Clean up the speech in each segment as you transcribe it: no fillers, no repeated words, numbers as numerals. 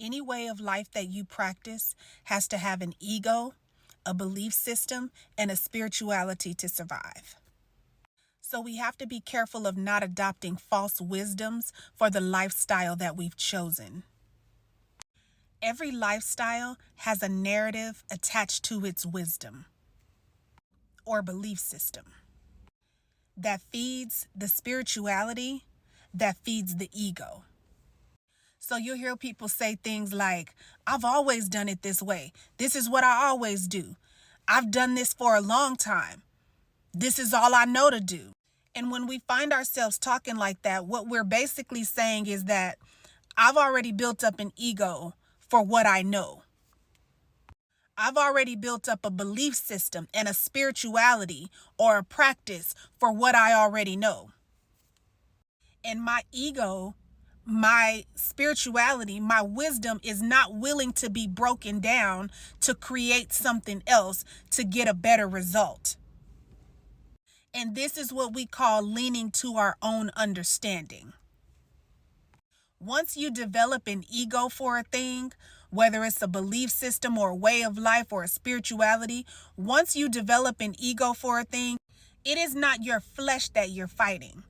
Any way of life that you practice has to have an ego, a belief system, and a spirituality to survive. So we have to be careful of not adopting false wisdoms for the lifestyle that we've chosen. Every lifestyle has a narrative attached to its wisdom or belief system that feeds the spirituality, that feeds the ego. So you'll hear people say things like, I've always done it this way. This is what I always do. I've done this for a long time. This is all I know to do. And when we find ourselves talking like that, what we're basically saying is that I've already built up an ego for what I know. I've already built up a belief system and a spirituality or a practice for what I already know. And my ego, my spirituality, my wisdom is not willing to be broken down to create something else to get a better result. And this is what we call leaning to our own understanding. Once you develop an ego for a thing, whether it's a belief system or a way of life or a spirituality, once you develop an ego for a thing, it is not your flesh that you're fighting.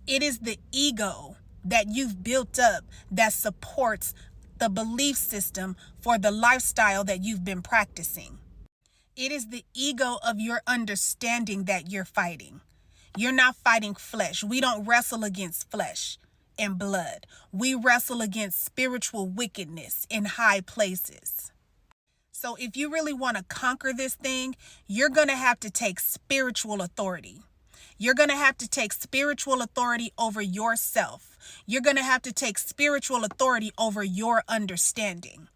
It is the ego that you've built up that supports the belief system for the lifestyle that you've been practicing. It is the ego of your understanding that you're fighting. You're not fighting flesh. We don't wrestle against flesh and blood. We wrestle against spiritual wickedness in high places. So if you really want to conquer this thing, you're going to have to take spiritual authority. You're going to have to take spiritual authority over yourself. You're going to have to take spiritual authority over your understanding.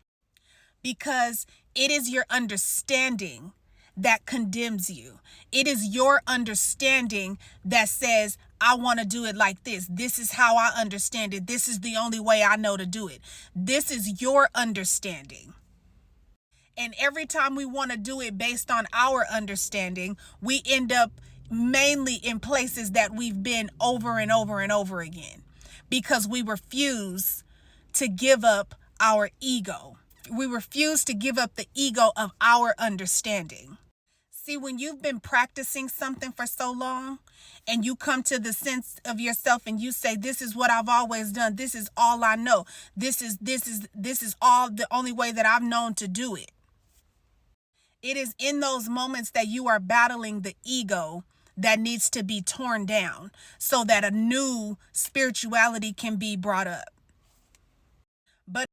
Because it is your understanding that condemns you. It is your understanding that says, I want to do it like this. This is how I understand it. This is the only way I know to do it. This is your understanding. And every time we want to do it based on our understanding, we end up mainly in places that we've been over and over and over again because we refuse to give up our ego. We refuse to give up the ego of our understanding. See, when you've been practicing something for so long and you come to the sense of yourself and you say, this is what I've always done. This is all I know. This is all the only way that I've known to do it. It is in those moments that you are battling the ego that needs to be torn down so that a new spirituality can be brought up. But